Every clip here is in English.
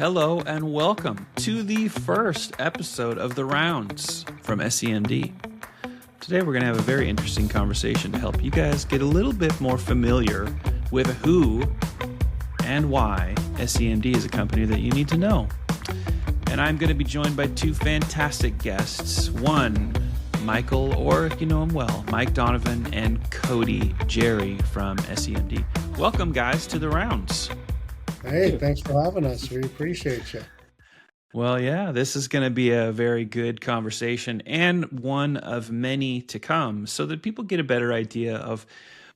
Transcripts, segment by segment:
Hello and welcome to the first episode of The Rounds from SEMD. Today we're going to have a very interesting conversation to help you guys get a little bit more familiar with who and why SEMD is a company that you need to know. And I'm going to be joined by two fantastic guests. One, Michael, or you know him well, Mike Donovan, and Cody Jerry from SEMD. Welcome, guys, to The Rounds. Hey, thanks for having us. We appreciate you. Well, yeah, this is going to be a very good conversation and one of many to come so that people get a better idea of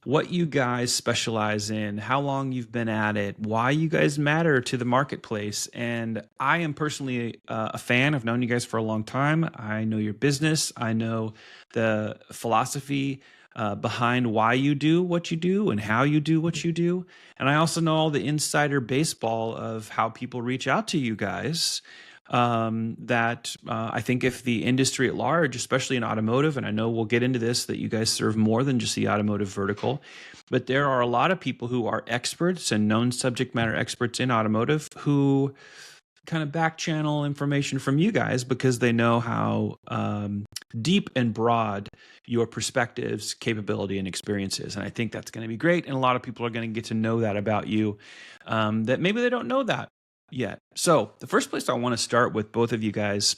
what you guys specialize in, how long you've been at it, why you guys matter to the marketplace. And I am personally a fan. I've known you guys for a long time. I know your business. I know the philosophy behind why you do what you do and how you do what you do. And I also know all the insider baseball of how people reach out to you guys. I think if the industry at large, especially in automotive, and I know we'll get into this, that you guys serve more than just the automotive vertical, but there are a lot of people who are experts and known subject matter experts in automotive who kind of back channel information from you guys because they know how deep and broad your perspectives, capability, and experience is. And I think that's going to be great. And a lot of people are going to get to know that about you that maybe they don't know that yet. So the first place I want to start with both of you guys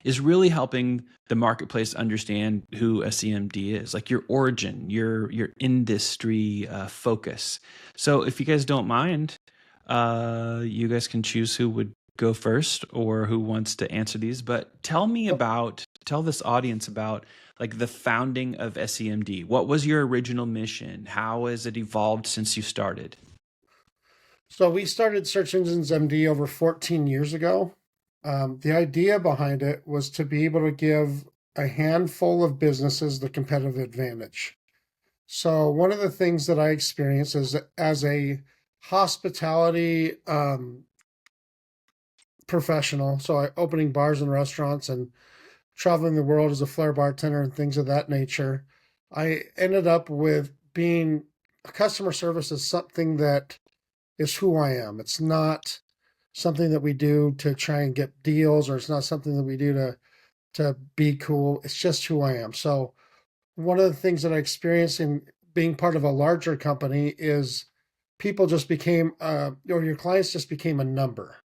is really helping the marketplace understand who SEMD is, like your origin, your industry focus. So if you guys don't mind, you guys can choose who would go first or who wants to answer these. But tell this audience about like the founding of SEMD. What was your original mission? How has it evolved since you started? So we started Search Engines MD over 14 years ago. The idea behind it was to be able to give a handful of businesses the competitive advantage. So one of the things that I experienced is as a hospitality professional, so opening bars and restaurants and traveling the world as a flair bartender and things of that nature, I ended up with being customer service is something that is who I am. It's not something that we do to try and get deals, or it's not something that we do to be cool. It's just who I am. So one of the things that I experienced in being part of a larger company is people just became, or your clients just became a number.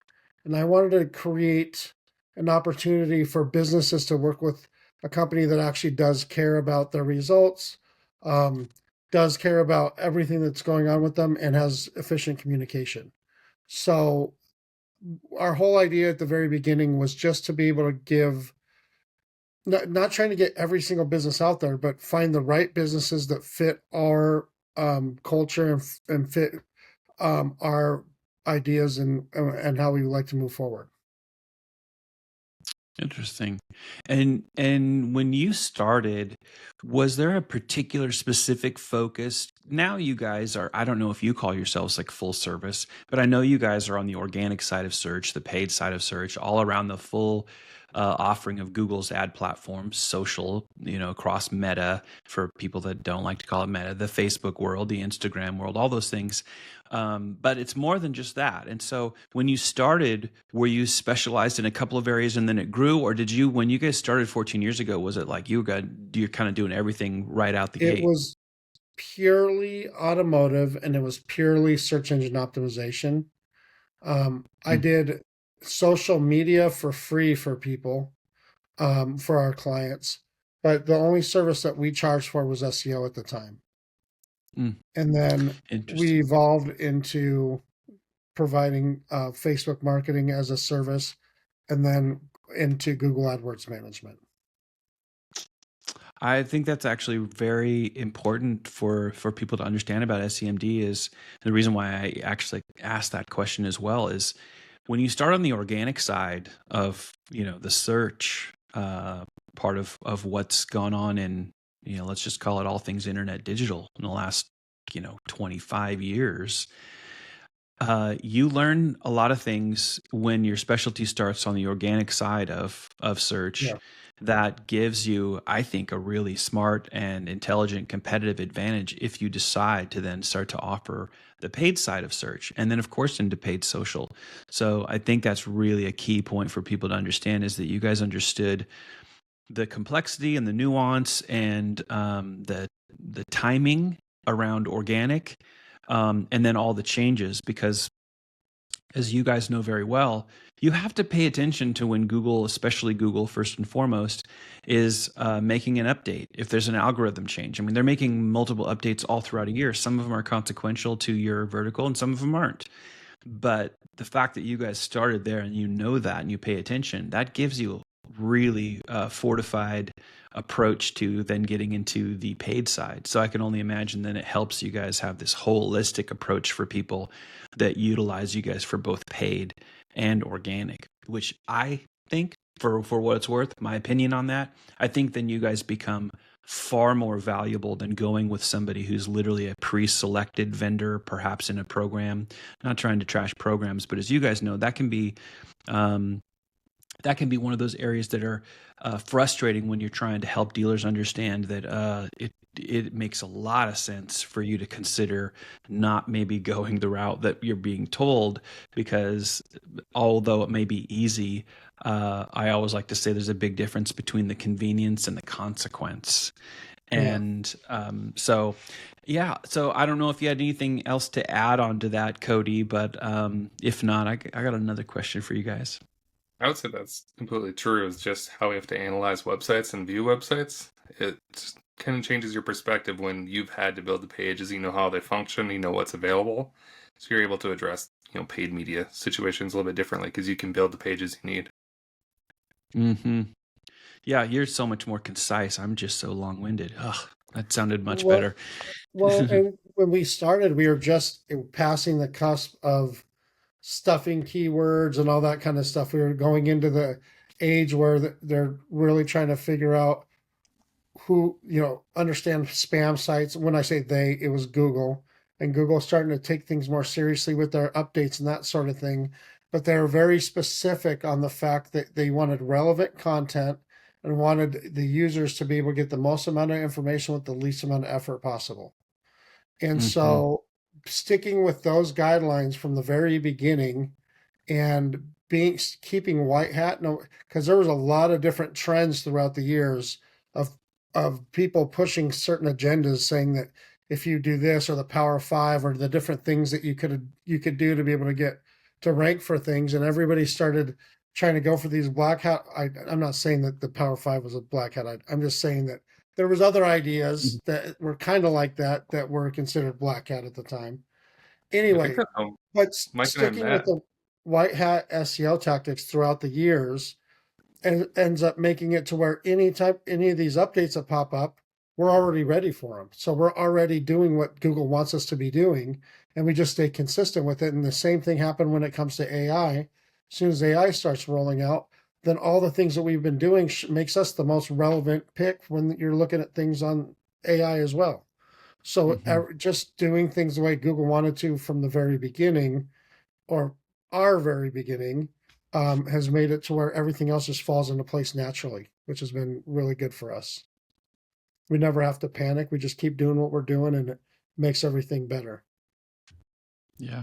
And I wanted to create an opportunity for businesses to work with a company that actually does care about their results, does care about everything that's going on with them, and has efficient communication. So our whole idea at the very beginning was just to be able to give, not trying to get every single business out there, but find the right businesses that fit our culture and fit our ideas and how we would like to move forward. Interesting. And when you started, was there a particular specific focus? Now you guys are, I don't know if you call yourselves like full service, but I know you guys are on the organic side of search, the paid side of search, all around the full offering of Google's ad platform, social, across Meta, for people that don't like to call it Meta, the Facebook world, the Instagram world, all those things. But it's more than just that. And so when you started, were you specialized in a couple of areas and then it grew? Or did you, when you guys started 14 years ago, was it like you're kind of doing everything right out the gate? It was purely automotive and it was purely search engine optimization. I did social media for free for people, for our clients, but the only service that we charged for was SEO at the time. And then we evolved into providing Facebook marketing as a service, and then into Google AdWords management. I think that's actually very important for people to understand about SEMD. Is the reason why I actually asked that question as well is when you start on the organic side of the search part of what's gone on in let's just call it all things internet digital in the last 25 years. You learn a lot of things when your specialty starts on the organic side of search. Yeah. that gives you, I think, a really smart and intelligent competitive advantage if you decide to then start to offer the paid side of search, and then of course into paid social. So I think that's really a key point for people to understand, is that you guys understood the complexity and the nuance and the timing around organic, and then all the changes, because as you guys know very well, you have to pay attention to when Google, especially Google first and foremost, is making an update. If there's an algorithm change, I mean, they're making multiple updates all throughout a year. Some of them are consequential to your vertical and some of them aren't. But the fact that you guys started there and you know that and you pay attention, that gives you a really fortified approach to then getting into the paid side. So I can only imagine that it helps you guys have this holistic approach for people that utilize you guys for both paid and organic, which I think, for what it's worth, my opinion on that, I think then you guys become far more valuable than going with somebody who's literally a pre-selected vendor, perhaps in a program. Not trying to trash programs, but as you guys know, that can be one of those areas that are frustrating when you're trying to help dealers understand that it makes a lot of sense for you to consider not maybe going the route that you're being told, because although it may be easy, I always like to say there's a big difference between the convenience and the consequence. And so I don't know if you had anything else to add on to that, Cody, but if not, I got another question for you guys. I would say that's completely true. It's just how we have to analyze websites and view websites. It kind of changes your perspective when you've had to build the pages. You know how they function. You know what's available, so you're able to address paid media situations a little bit differently because you can build the pages you need. Mm-hmm. Yeah, you're so much more concise. I'm just so long-winded. Ugh, that sounded much better. Well, and when we started, we were just passing the cusp of stuffing keywords and all that kind of stuff. We were going into the age where they're really trying to figure out who, understand spam sites. When I say they, it was Google, and Google starting to take things more seriously with their updates and that sort of thing. But they're very specific on the fact that they wanted relevant content and wanted the users to be able to get the most amount of information with the least amount of effort possible. And so sticking with those guidelines from the very beginning and keeping white hat, no, because there was a lot of different trends throughout the years of people pushing certain agendas, saying that if you do this or the Power of Five or the different things that you could do to be able to get to rank for things, and everybody started trying to go for these black hat. I'm not saying that the Power of Five was a black hat. I'm just saying that there was other ideas that were kind of like that were considered black hat at the time. Anyway, but sticking with the white hat SEO tactics throughout the years, and ends up making it to where any of these updates that pop up, we're already ready for them. So we're already doing what Google wants us to be doing, and we just stay consistent with it. And the same thing happened when it comes to AI. As soon as AI starts rolling out, then all the things that we've been doing makes us the most relevant pick when you're looking at things on AI as well. So just doing things the way Google wanted to from the very beginning, or our very beginning, has made it to where everything else just falls into place naturally, which has been really good for us. We never have to panic. We just keep doing what we're doing, and it makes everything better. Yeah.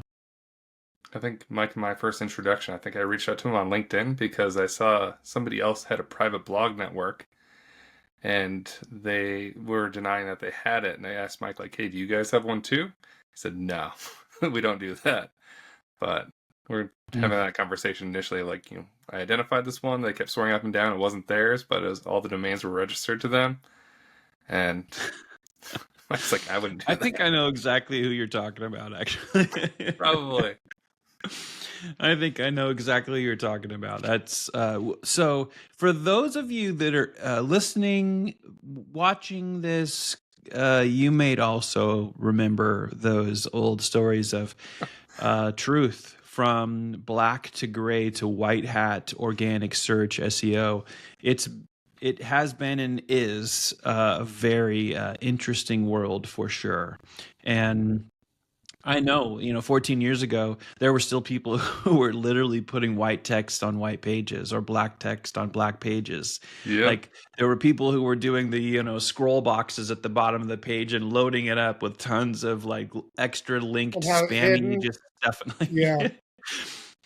I think my first introduction, I think I reached out to him on LinkedIn because I saw somebody else had a private blog network and they were denying that they had it. And I asked Mike, like, hey, do you guys have one too? He said, no, we don't do that. But we're having that conversation initially, like, I identified this one. They kept swearing up and down it wasn't theirs, but all the domains were registered to them. And Mike's like, I wouldn't do that. I think I know exactly who you're talking about, actually. Probably. I think I know exactly who you're talking about. That's so for those of you that are listening, watching this, you may also remember those old stories of truth, from black to gray to white hat organic search SEO. It has been and is a very interesting world for sure. And I know, 14 years ago, there were still people who were literally putting white text on white pages or black text on black pages. Yep. Like there were people who were doing the, scroll boxes at the bottom of the page and loading it up with tons of like extra linked And have it spammy hidden. just stuff. Yeah.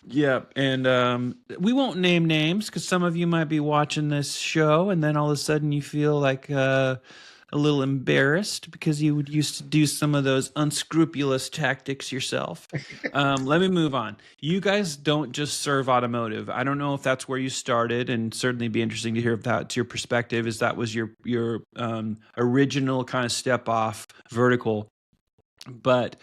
Yeah, and we won't name names because some of you might be watching this show, and then all of a sudden you feel like a little embarrassed because you would used to do some of those unscrupulous tactics yourself. Let me move on. You guys don't just serve automotive. I don't know if that's where you started, and certainly be interesting to hear if that's your perspective. Is that was your original kind of step off vertical? But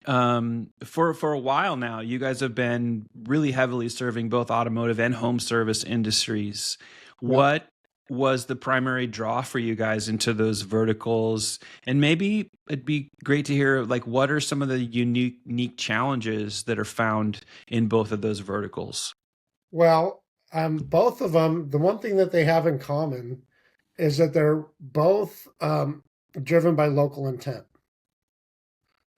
for a while now, you guys have been really heavily serving both automotive and home service industries. Yep. What was the primary draw for you guys into those verticals? And maybe it'd be great to hear like what are some of the unique challenges that are found in both of those verticals? Well, both of them, the one thing that they have in common is that they're both driven by local intent.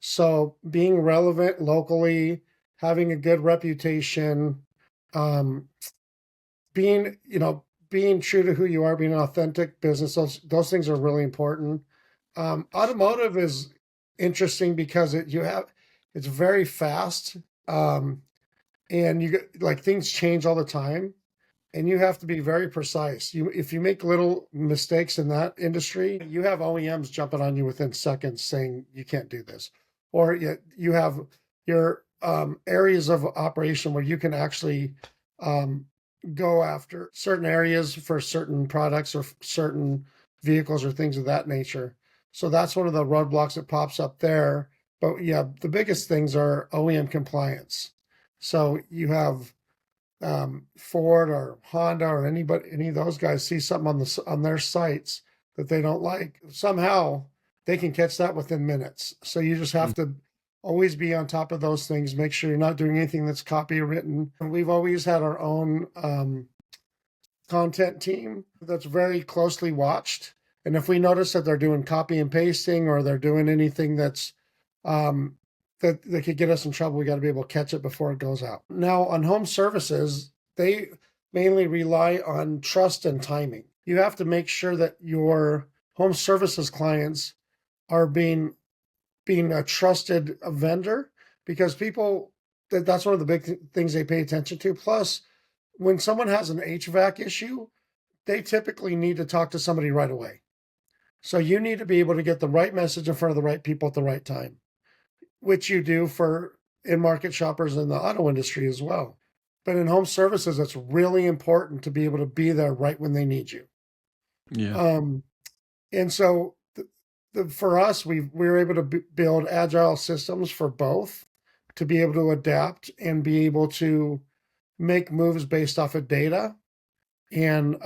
So being relevant locally, having a good reputation, um, being true to who you are, being an authentic business, those things are really important. Automotive is interesting because it's very fast, and you get like things change all the time, and you have to be very precise. If you make little mistakes in that industry, you have OEMs jumping on you within seconds saying you can't do this, or you have your areas of operation where you can actually um, go after certain areas for certain products or certain vehicles or things of that nature. So that's one of the roadblocks that pops up there. But yeah, the biggest things are OEM compliance. So you have Ford or Honda or any of those guys see something on their sites that they don't like, somehow they can catch that within minutes. So you just have to always be on top of those things. Make sure you're not doing anything that's copywritten. And we've always had our own content team that's very closely watched. And if we notice that they're doing copy and pasting or they're doing anything that's that could get us in trouble, we got to be able to catch it before it goes out. Now, on home services, they mainly rely on trust and timing. You have to make sure that your home services clients are being a trusted vendor, because that's one of the big things they pay attention to. Plus, when someone has an HVAC issue, they typically need to talk to somebody right away. So you need to be able to get the right message in front of the right people at the right time, which you do for in-market shoppers in the auto industry as well. But in home services, it's really important to be able to be there right when they need you. Yeah. And so for us, we were able to build agile systems for both to be able to adapt and be able to make moves based off of data and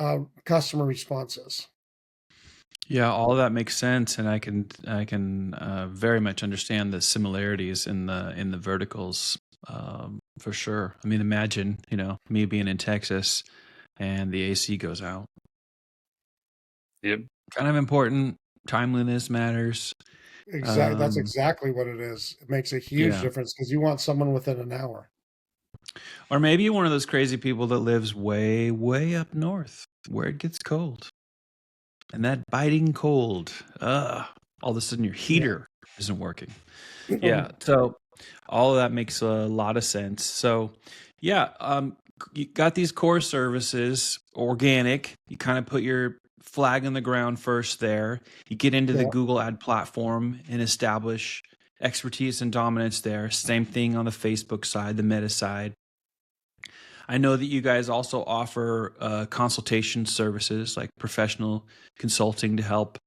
customer responses. Yeah, all of that makes sense, and I can very much understand the similarities in the verticals, for sure. I mean, imagine me being in Texas and the AC goes out. Yep. Kind of important. Timeliness matters. Exactly, that's Um, exactly what it is. It makes a huge yeah, difference because you want someone within an hour. or maybe you're one of those crazy people that lives way, way up north where it gets cold, and that biting cold, all of a sudden your Yeah. heater isn't working. Yeah. So all of that makes a lot of sense. So yeah, you got these core services, organic. You kind of put your flag in the ground first there. You get into the Yeah. Google ad platform and establish expertise and dominance there. Same thing on the Facebook side, the Meta side. I know that you guys also offer consultation services like professional consulting to help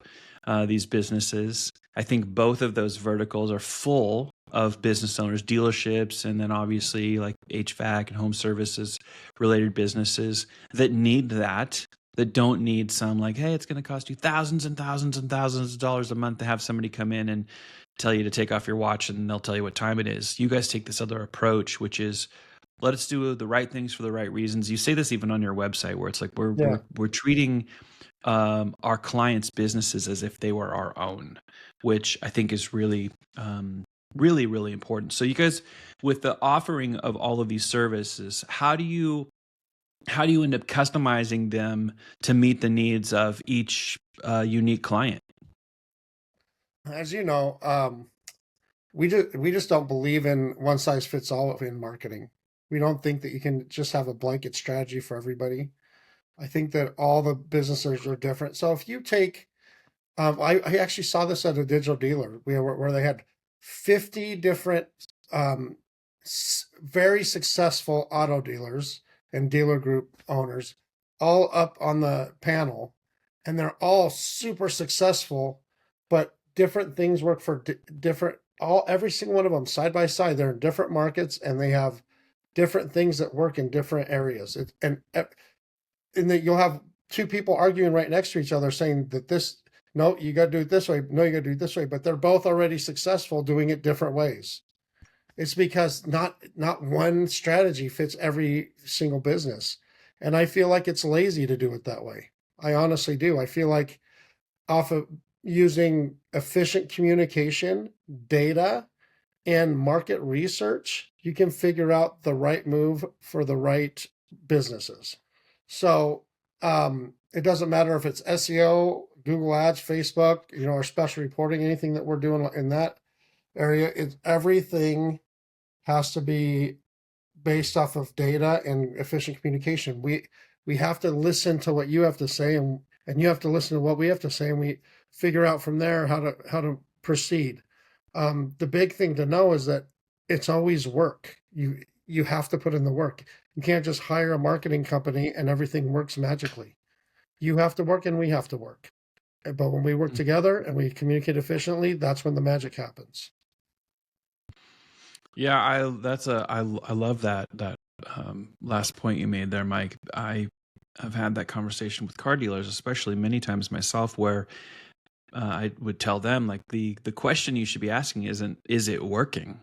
these businesses. I think both of those verticals are full of business owners, dealerships, and then obviously like HVAC and home services related businesses that need that don't need some like, hey, it's going to cost you thousands and thousands and thousands of dollars a month to have somebody come in and tell you to take off your watch and they'll tell you what time it is. You guys take this other approach, which is let us do the right things for the right reasons. You say this even on your website where it's like Yeah. we're treating our clients' businesses as if they were our own, which I think is really Really, really important. So you guys, with the offering of all of these services, how do you end up customizing them to meet the needs of each unique client? As you know, we just don't believe in one size fits all in marketing. We don't think that you can just have a blanket strategy for everybody. I think that all the businesses are different. So if you take, I actually saw this at a digital dealer where they had 50 different um, very successful auto dealers and dealer group owners all up on the panel, and they're all super successful, but different things work for different, all every single one of them side by side. They're in different markets and they have different things that work in different areas. And that you'll have two people arguing right next to each other saying that this, no, you got to do it this way, no, you got to do it this way, but they're both already successful doing it different ways. It's because not one strategy fits every single business. And I feel like it's lazy to do it that way. I honestly do. I feel like off of using efficient communication, data, and market research, you can figure out the right move for the right businesses. So it doesn't matter if it's SEO, Google Ads, Facebook, or special reporting, anything that we're doing in that area. It's everything has to be based off of data and efficient communication. We have to listen to what you have to say, and you have to listen to what we have to say, and we figure out from there how to proceed. The big thing to know is that it's always work. You have to put in the work. You can't just hire a marketing company and everything works magically. You have to work and we have to work. But when we work together and we communicate efficiently, that's when the magic happens. Yeah, I love that last point you made there, Mike. I have had that conversation with car dealers, especially many times myself, where I would tell them, like, the question you should be asking isn't, is it working?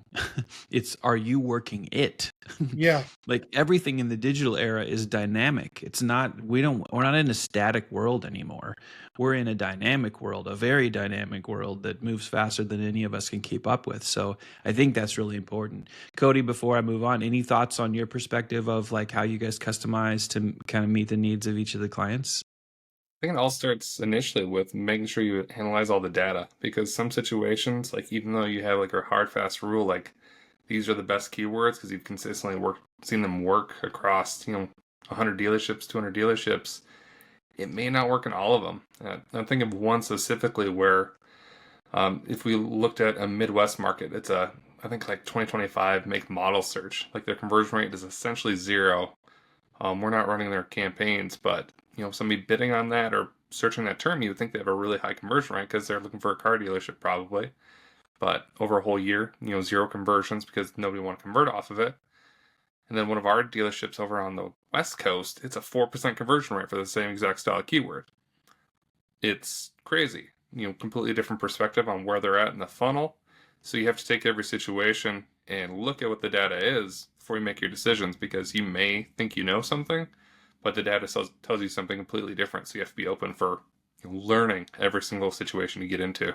It's, are you working it? Yeah. Like, everything in the digital era is dynamic. It's not, we're not in a static world anymore. We're in a dynamic world, a very dynamic world that moves faster than any of us can keep up with. So I think that's really important. Cody, before I move on, any thoughts on your perspective of like how you guys customize to kind of meet the needs of each of the clients? I think it all starts initially with making sure you analyze all the data, because some situations, like even though you have like a hard fast rule, like these are the best keywords because you've consistently seen them work across 100 dealerships, 200 dealerships, it may not work in all of them. I'm thinking of one specifically where if we looked at a Midwest market, it's I think like 2025 make model search, like their conversion rate is essentially zero. We're not running their campaigns, but somebody bidding on that or searching that term, you would think they have a really high conversion rate because they're looking for a car dealership probably. But over a whole year, zero conversions because nobody want to convert off of it. And then one of our dealerships over on the West Coast, it's a 4% conversion rate for the same exact style keyword. It's crazy. Completely different perspective on where they're at in the funnel. So you have to take every situation and look at what the data is before you make your decisions, because you may think you know something, but the data tells you something completely different. So you have to be open for learning every single situation you get into.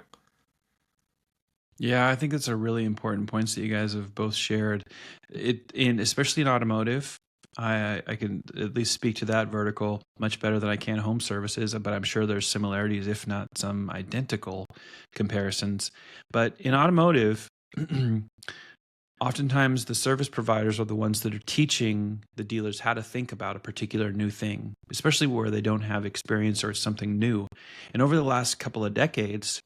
Yeah, I think that's a really important points that you guys have both shared. Especially in automotive, I can at least speak to that vertical much better than I can home services, but I'm sure there's similarities, if not some identical comparisons. But in automotive, oftentimes the service providers are the ones that are teaching the dealers how to think about a particular new thing, especially where they don't have experience or it's something new. And over the last couple of decades,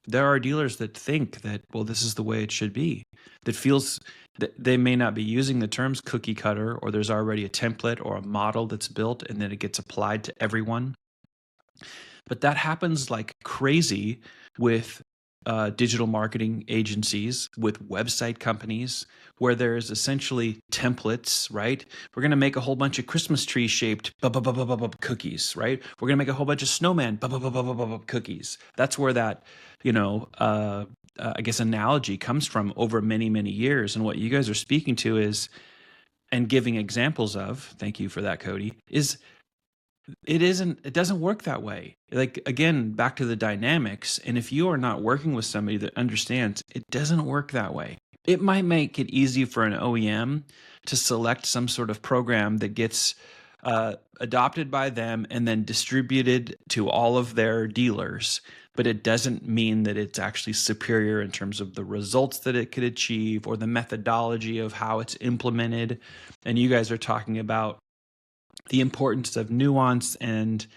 there are dealers that think that, well, this is the way it should be, that feels that they may not be using the terms cookie cutter, or there's already a template or a model that's built and then it gets applied to everyone. But that happens like crazy with digital marketing agencies, with website companies, where there's essentially templates, right? We're going to make a whole bunch of Christmas tree shaped cookies, right? We're going to make a whole bunch of snowman cookies. That's where that, I guess, analogy comes from over many, many years. And what you guys are speaking to is, and giving examples of, thank you for that, Cody, is it doesn't work that way. Like, again, back to the dynamics. And if you are not working with somebody that understands, it doesn't work that way. It might make it easy for an OEM to select some sort of program that gets adopted by them and then distributed to all of their dealers. But it doesn't mean that it's actually superior in terms of the results that it could achieve or the methodology of how it's implemented. And you guys are talking about the importance of nuance and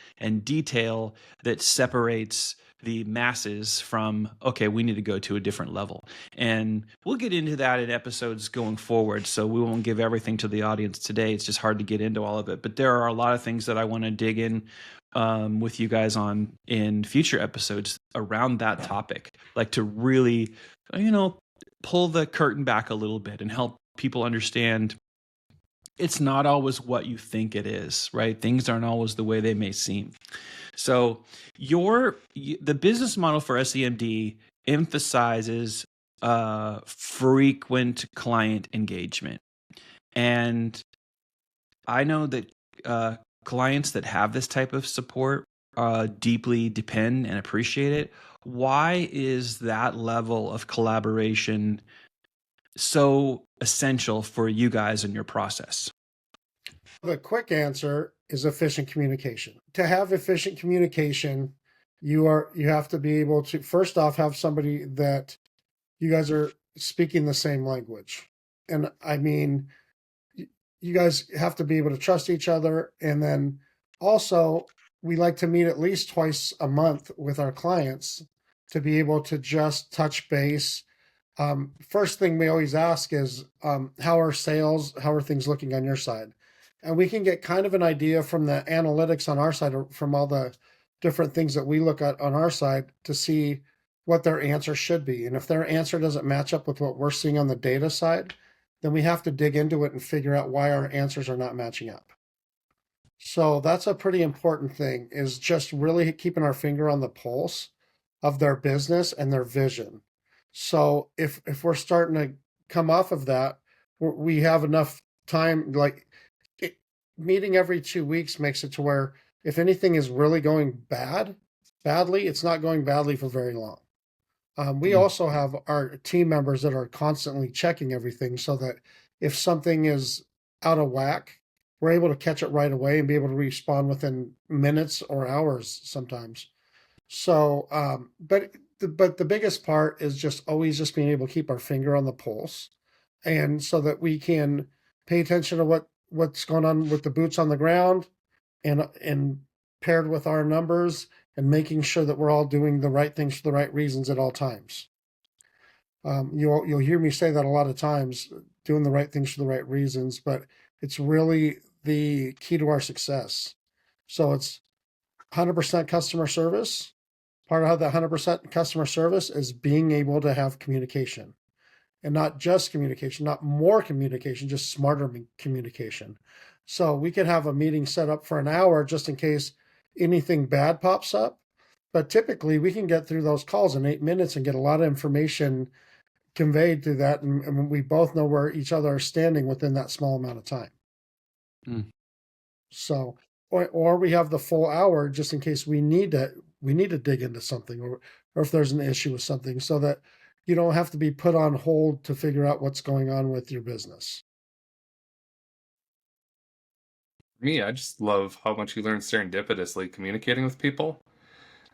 detail that separates the masses from, okay, we need to go to a different level. And we'll get into that in episodes going forward, so we won't give everything to the audience today. It's just hard to get into all of it, but there are a lot of things that I want to dig in with you guys on in future episodes around that topic, like to really, pull the curtain back a little bit and help people understand it's not always what you think it is, right? Things aren't always the way they may seem. So the business model for SEMD emphasizes frequent client engagement. And I know that clients that have this type of support deeply depend and appreciate it. Why is that level of collaboration so essential for you guys in your process? The quick answer is efficient communication. To have efficient communication, you have to be able to first off have somebody that you guys are speaking the same language. And I mean, you guys have to be able to trust each other. And then also, we like to meet at least twice a month with our clients to be able to just touch base. First thing we always ask is, how are sales? How are things looking on your side? And we can get kind of an idea from the analytics on our side, or from all the different things that we look at on our side to see what their answer should be. And if their answer doesn't match up with what we're seeing on the data side, then we have to dig into it and figure out why our answers are not matching up. So that's a pretty important thing, is just really keeping our finger on the pulse of their business and their vision. So if we're starting to come off of that, we have enough time, like meeting every 2 weeks makes it to where if anything is really going badly, it's not going badly for very long. We also have our team members that are constantly checking everything so that if something is out of whack, we're able to catch it right away and be able to respond within minutes or hours sometimes. So, but the biggest part is just always just being able to keep our finger on the pulse, and so that we can pay attention to what's going on with the boots on the ground, and paired with our numbers, and making sure that we're all doing the right things for the right reasons at all times. You'll hear me say that a lot of times, doing the right things for the right reasons, but it's really the key to our success. So it's 100% customer service. Part of how that 100% customer service is being able to have communication, and not just communication, not more communication, just smarter communication. So we could have a meeting set up for an hour just in case anything bad pops up. But typically we can get through those calls in 8 minutes and get a lot of information conveyed through that. And we both know where each other are standing within that small amount of time. Mm. So, or we have the full hour just in case we need to dig into something, or if there's an issue with something, so that you don't have to be put on hold to figure out what's going on with your business. Me, I just love how much you learn serendipitously communicating with people.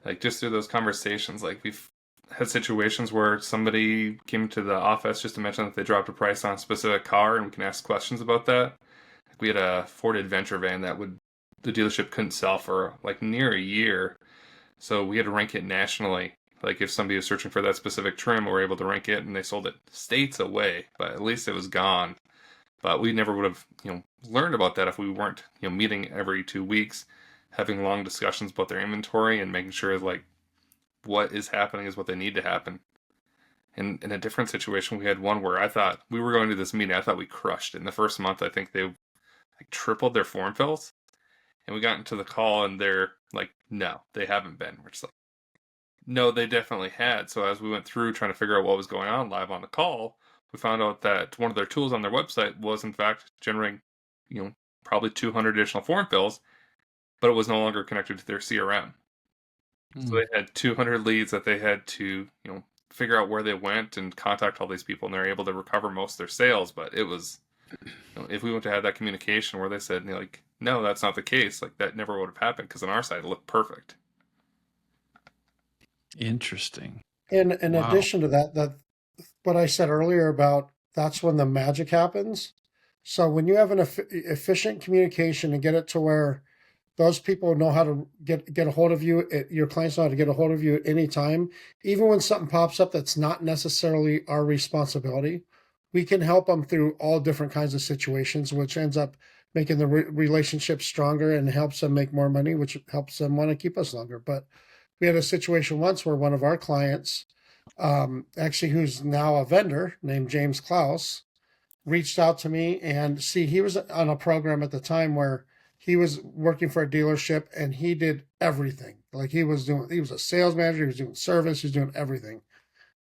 Like, just through those conversations, like we've had situations where somebody came to the office just to mention that they dropped a price on a specific car, and we can ask questions about that. We had a Ford Adventure van that the dealership couldn't sell for like near a year, so we had to rank it nationally. Like, if somebody was searching for that specific trim, we were able to rank it, and they sold it states away, but at least it was gone. But we never would have, learned about that if we weren't, meeting every 2 weeks, having long discussions about their inventory and making sure like what is happening is what they need to happen. And in a different situation, we had one where I thought we were going to this meeting. I thought we crushed it. In the first month, I think they tripled their form fills. And we got into the call and they're like, no, they haven't been. We're just like, no, they definitely had. So as we went through trying to figure out what was going on live on the call, we found out that one of their tools on their website was in fact generating, probably 200 additional form fills. but it was no longer connected to their CRM. So they had 200 leads that they had to, figure out where they went and contact all these people, and they're able to recover most of their sales. But it was, if we went to have that communication where they said, like, no, that's not the case, like that never would have happened because on our side it looked perfect. Interesting. In addition to that, what I said earlier about that's when the magic happens. So when you have an efficient communication and get it to where those people know how to get a hold of you, your clients know how to get a hold of you at any time, even when something pops up that's not necessarily our responsibility, we can help them through all different kinds of situations, which ends up making the relationship stronger and helps them make more money, which helps them want to keep us longer. But we had a situation once where one of our clients, actually who's now a vendor named James Klaus, reached out to me, and he was on a program at the time where he was working for a dealership and he did everything. Like he was a sales manager, he was doing service, he was doing everything.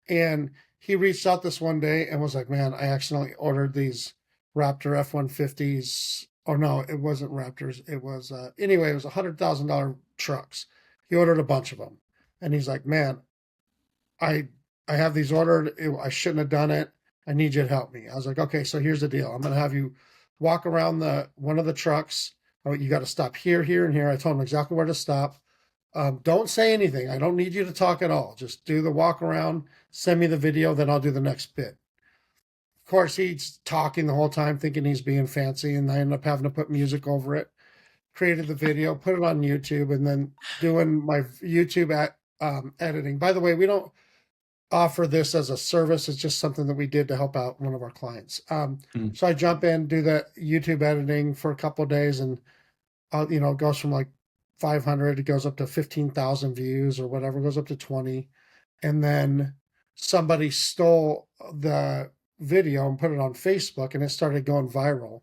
And he reached out this one day and was like, man, I accidentally ordered these Raptor F-150s. Or no, it wasn't Raptors. It was, anyway, it was $100,000 trucks. He ordered a bunch of them. And he's like, man, I have these ordered. I shouldn't have done it. I need you to help me. I was like, okay, so here's the deal. I'm going to have you walk around one of the trucks. Oh, you got to stop here, here, and here. I told him exactly where to stop. Don't say anything. I don't need you to talk at all. Just do the walk around, send me the video, then I'll do the next bit. Of course, he's talking the whole time, thinking he's being fancy, and I end up having to put music over it. Created the video, put it on YouTube, and then doing my YouTube editing. By the way, we don't offer this as a service. It's just something that we did to help out one of our clients. So I jump in, do the YouTube editing for a couple of days, and it goes from like 500, it goes up to 15,000 views or whatever, it goes up to 20. And then somebody stole the video and put it on Facebook, and it started going viral.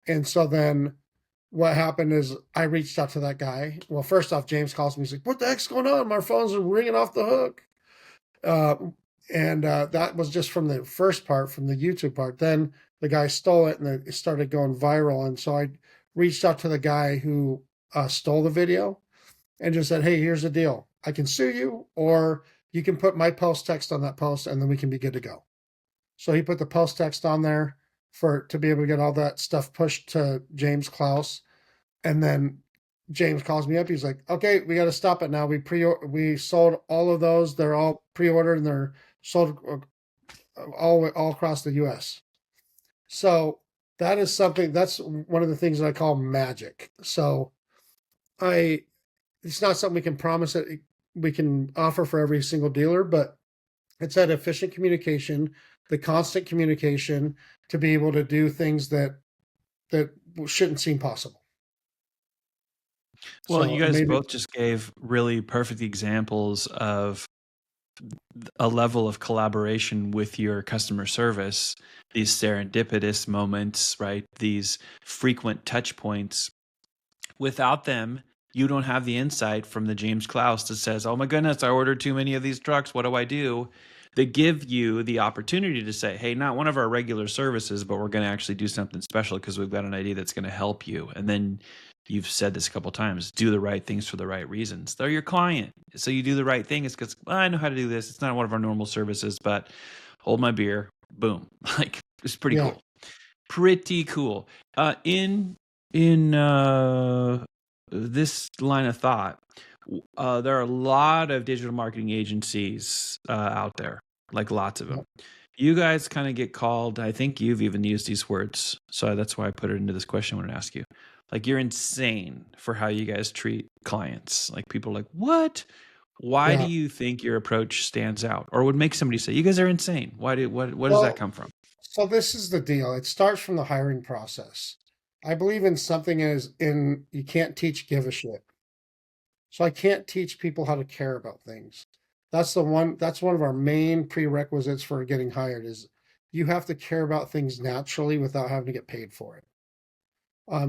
And so then what happened is I reached out to that guy. Well, first off, James calls me. He's like, what the heck's going on? My phones are ringing off the hook. That was just from the first part, from the YouTube part. Then the guy stole it, and it started going viral. And so I reached out to the guy who stole the video and just said, hey, here's the deal. I can sue you, or you can put my post text on that post, and then we can be good to go. So he put the post text on there to be able to get all that stuff pushed to James Klaus. And then James calls me up. He's like, okay, we got to stop it now. We sold all of those. They're all pre-ordered, and they're sold all across the US. So that is something, that's one of the things that I call magic. So it's not something we can promise that we can offer for every single dealer, but it's that efficient communication, the constant communication to be able to do things that shouldn't seem possible. Well, you guys both just gave really perfect examples of a level of collaboration with your customer service, these serendipitous moments, right? These frequent touch points. Without them, you don't have the insight from the James Klaus that says, oh my goodness, I ordered too many of these trucks. What do I do? They give you the opportunity to say, hey, not one of our regular services, but we're going to actually do something special because we've got an idea that's going to help you. And then you've said this a couple of times, do the right things for the right reasons. They're your client. So you do the right thing. It's because I know how to do this. It's not one of our normal services, but hold my beer. Boom. Like, it's pretty cool. Pretty cool. In this line of thought, there are a lot of digital marketing agencies out there, like lots of them. You guys kind of get called, I think you've even used these words, so that's why I put it into this question I want to ask you. Like, you're insane for how you guys treat clients. Like, people are like, what? Why do you think your approach stands out? Or would make somebody say, you guys are insane. What does that come from? So this is the deal. It starts from the hiring process. I believe in something you can't teach give a shit. So I can't teach people how to care about things. That's one of our main prerequisites for getting hired is you have to care about things naturally without having to get paid for it.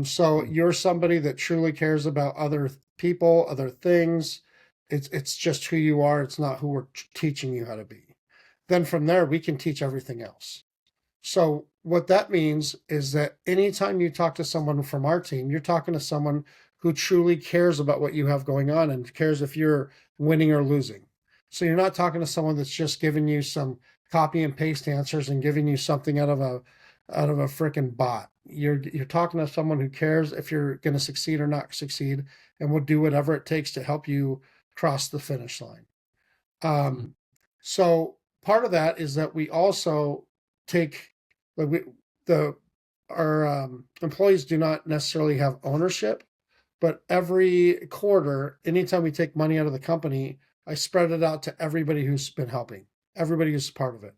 So you're somebody that truly cares about other people, other things. It's just who you are. It's not who we're teaching you how to be. Then from there, we can teach everything else. So what that means is that anytime you talk to someone from our team, you're talking to someone who truly cares about what you have going on and cares if you're winning or losing. So you're not talking to someone that's just giving you some copy and paste answers and giving you something out of a freaking bot. You're talking to someone who cares if you're going to succeed or not succeed, and will do whatever it takes to help you cross the finish line. So part of that is that we also take like our employees do not necessarily have ownership, but every quarter, anytime we take money out of the company, I spread it out to everybody who's been helping, everybody who's part of it.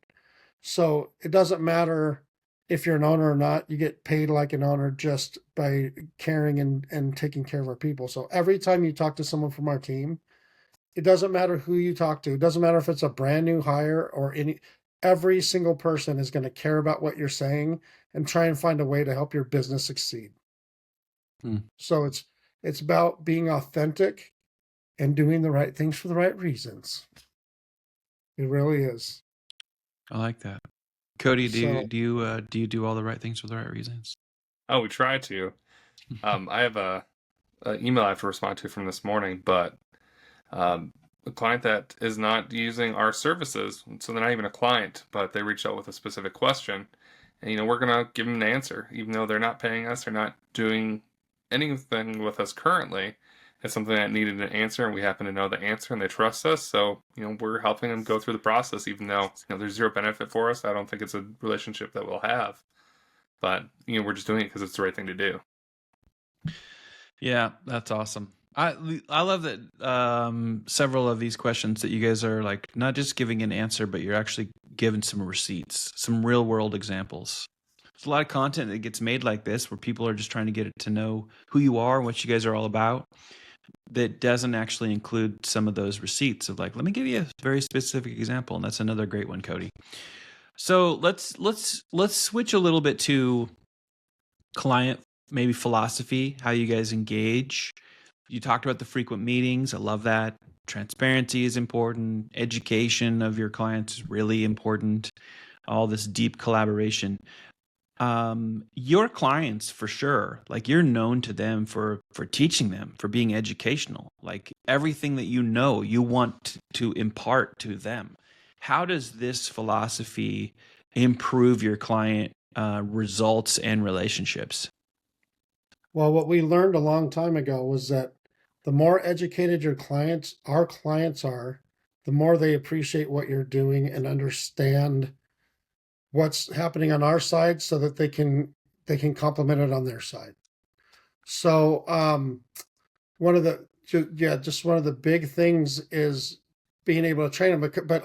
So it doesn't matter if you're an owner or not, you get paid like an owner just by caring and taking care of our people. So every time you talk to someone from our team, it doesn't matter who you talk to. It doesn't matter if it's a brand new hire or every single person is going to care about what you're saying and try and find a way to help your business succeed. So it's about being authentic and doing the right things for the right reasons. It really is. I like that. Cody, do you do all the right things for the right reasons? Oh, we try to. I have a email I have to respond to from this morning, but a client that is not using our services, so they're not even a client, but they reached out with a specific question, and we're gonna give them an answer, even though they're not paying us, they're not doing anything with us currently. It's something that needed an answer, and we happen to know the answer, and they trust us. So, we're helping them go through the process, even though there's zero benefit for us. I don't think it's a relationship that we'll have, but we're just doing it because it's the right thing to do. Yeah, that's awesome. I love that several of these questions that you guys are like not just giving an answer, but you're actually giving some receipts, some real world examples. There's a lot of content that gets made like this where people are just trying to get to know who you are and what you guys are all about, that doesn't actually include some of those receipts of like, let me give you a very specific example. And that's another great one, Cody. So let's switch a little bit to client, maybe philosophy, how you guys engage. You talked about the frequent meetings. I love that. Transparency is important. Education of your clients is really important. All this deep collaboration. Your clients, for sure, like you're known to them for teaching them, for being educational. Like everything that you want to impart to them. How does this philosophy improve your client results and relationships? Well, what we learned a long time ago was that the more educated our clients are, the more they appreciate what you're doing and understand what's happening on our side so that they can complement it on their side. So one of the big things is being able to train them. But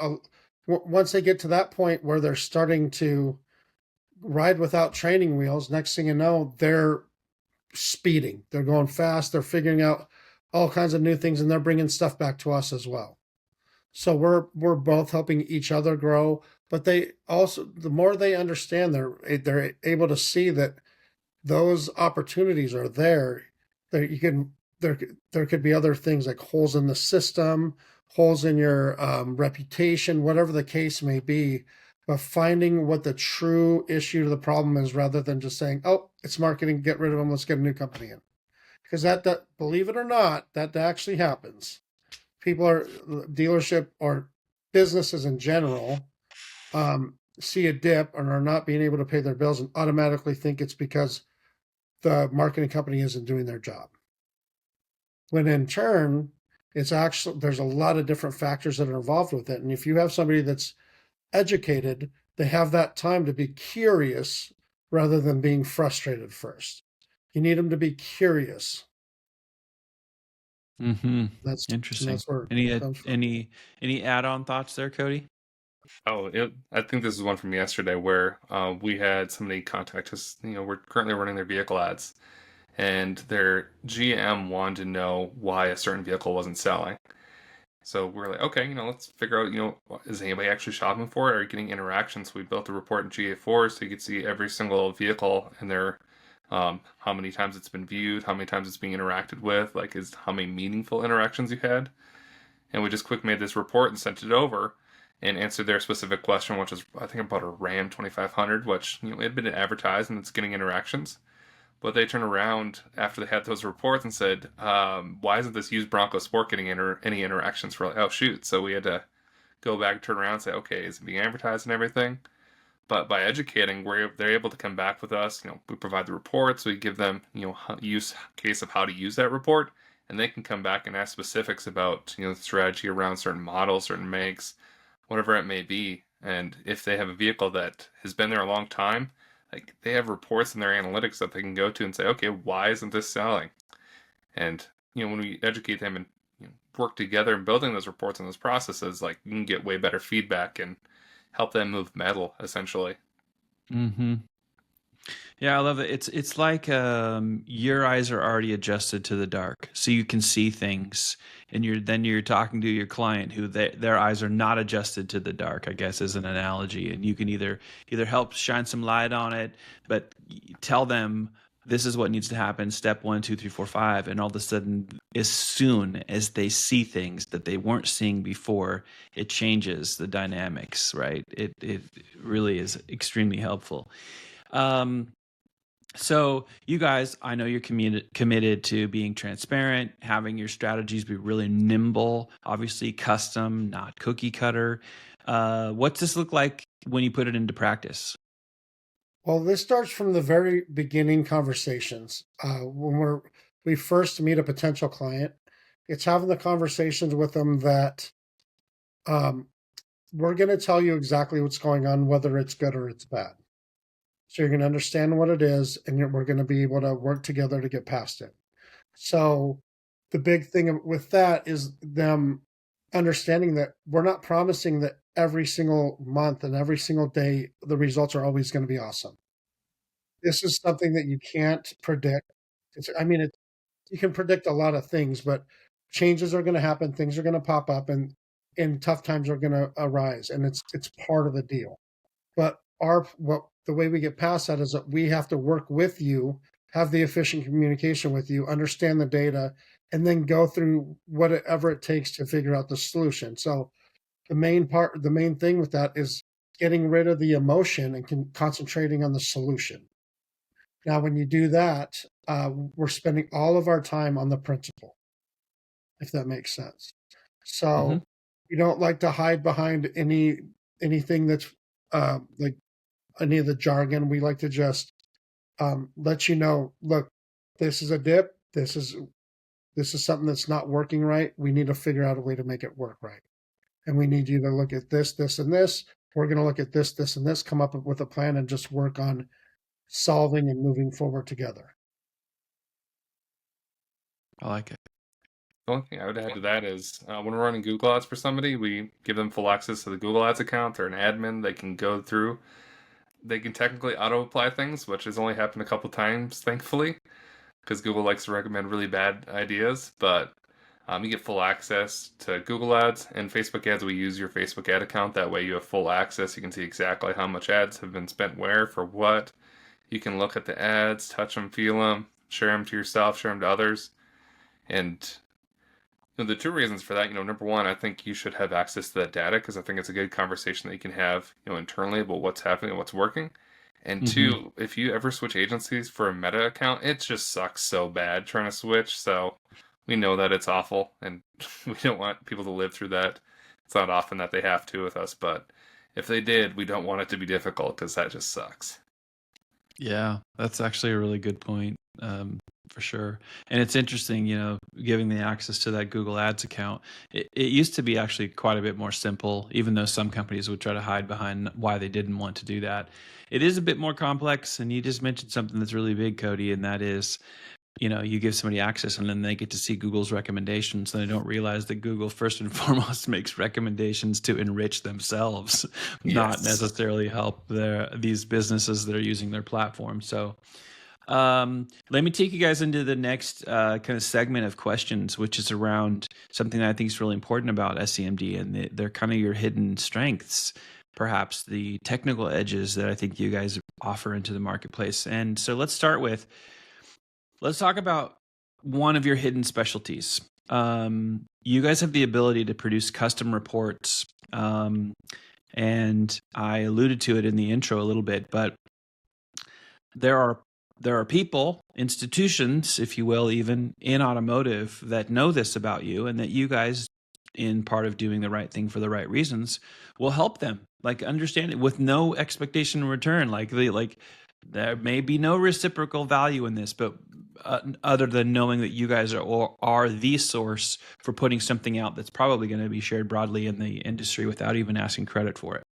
once they get to that point where they're starting to ride without training wheels, next thing you know, they're speeding. They're going fast. They're figuring out all kinds of new things, and they're bringing stuff back to us as well. So we're both helping each other grow. But they also, the more they understand, they're able to see that those opportunities are there. There could be other things like holes in the system, holes in your reputation, whatever the case may be. But finding what the true issue to the problem is, rather than just saying, "Oh, it's marketing, get rid of them, let's get a new company in," because that believe it or not, that actually happens. Dealership or businesses in general see a dip and are not being able to pay their bills and automatically think it's because the marketing company isn't doing their job. When in turn, there's a lot of different factors that are involved with it. And if you have somebody that's educated, they have that time to be curious rather than being frustrated first. You need them to be curious. That's interesting. That's where any add-on thoughts there, Cody? I think this is one from yesterday where we had somebody contact us. We're currently running their vehicle ads, and their GM wanted to know why a certain vehicle wasn't selling. So we're like, okay, let's figure out, is anybody actually shopping for it? Are you getting interactions? So we built a report in GA4 so you could see every single vehicle and their how many times it's been viewed, how many times it's being interacted with, like how many meaningful interactions you had. And we just quick made this report and sent it over and answered their specific question, which is, I think, about a Ram 2500, which it had been advertised and it's getting interactions. But they turned around after they had those reports and said, why isn't this used Bronco Sport getting any interactions? For like, oh shoot. So we had to go back, turn around and say, okay, is it being advertised and everything? But by educating, they're able to come back with us. We provide the reports, we give them, use case of how to use that report, and they can come back and ask specifics about, the strategy around certain models, certain makes, whatever it may be. And if they have a vehicle that has been there a long time, like they have reports in their analytics that they can go to and say, okay, why isn't this selling? And when we educate them and work together in building those reports and those processes, like you can get way better feedback and help them move metal, essentially. Mm-hmm. Yeah, I love it. It's like your eyes are already adjusted to the dark, so you can see things, and you're talking to your client who their eyes are not adjusted to the dark, I guess, is an analogy, and you can either help shine some light on it, but tell them this is what needs to happen, step 1, 2, 3, 4, 5, and all of a sudden, as soon as they see things that they weren't seeing before, it changes the dynamics, right? It really is extremely helpful. So you guys, I know you're committed to being transparent, having your strategies be really nimble, obviously custom, not cookie cutter. What's this look like when you put it into practice? Well, this starts from the very beginning conversations. When we first meet a potential client, it's having the conversations with them that we're going to tell you exactly what's going on, whether it's good or it's bad. So you're going to understand what it is, and we're going to be able to work together to get past it. So the big thing with that is them understanding that we're not promising that every single month and every single day the results are always going to be awesome. This is something that you can't predict. You can predict a lot of things, but changes are going to happen, things are going to pop up, and tough times are going to arise, and it's part of the deal. But the way we get past that is that we have to work with you, have the efficient communication with you, understand the data, and then go through whatever it takes to figure out the solution. So the main thing with that is getting rid of the emotion and concentrating on the solution. Now, when you do that, we're spending all of our time on the principle, if that makes sense. So we don't like to hide behind anything that's like any of the jargon. We like to just let you know, look, this is a dip. This is something that's not working right. We need to figure out a way to make it work right. And we need you to look at this, this, and this. We're going to look at this, this, and this, come up with a plan and just work on solving and moving forward together. I like it. The only thing I would add to that is when we're running Google Ads for somebody, we give them full access to the Google Ads account. They're an admin. They can go through. They can technically auto-apply things, which has only happened a couple times, thankfully, because Google likes to recommend really bad ideas. But you get full access to Google Ads and Facebook ads. We use your Facebook ad account. That way you have full access. You can see exactly how much ads have been spent where, for what. You can look at the ads, touch them, feel them, share them to yourself, share them to others. And the two reasons for that, number one, I think you should have access to that data because I think it's a good conversation that you can have, internally about what's happening and what's working. And two, if you ever switch agencies for a Meta account, it just sucks so bad trying to switch. So we know that it's awful, and we don't want people to live through that. It's not often that they have to with us, but if they did, we don't want it to be difficult because that just sucks. Yeah, that's actually a really good point, for sure. And it's interesting, giving the access to that Google Ads account. It used to be actually quite a bit more simple, even though some companies would try to hide behind why they didn't want to do that. It is a bit more complex, and you just mentioned something that's really big, Cody, and that is, you give somebody access and then they get to see Google's recommendations, and they don't realize that Google first and foremost makes recommendations to enrich themselves, not necessarily help these businesses that are using their platform. So let me take you guys into the next kind of segment of questions, which is around something that I think is really important about SEMD, and they're kind of your hidden strengths, perhaps the technical edges that I think you guys offer into the marketplace. And so let's talk about one of your hidden specialties. You guys have the ability to produce custom reports, and I alluded to it in the intro a little bit, but there are there are people, institutions, if you will, even in automotive that know this about you, and that you guys, in part of doing the right thing for the right reasons, will help them like understand it with no expectation in return. Like there may be no reciprocal value in this, but other than knowing that you guys are the source for putting something out that's probably going to be shared broadly in the industry without even asking credit for it.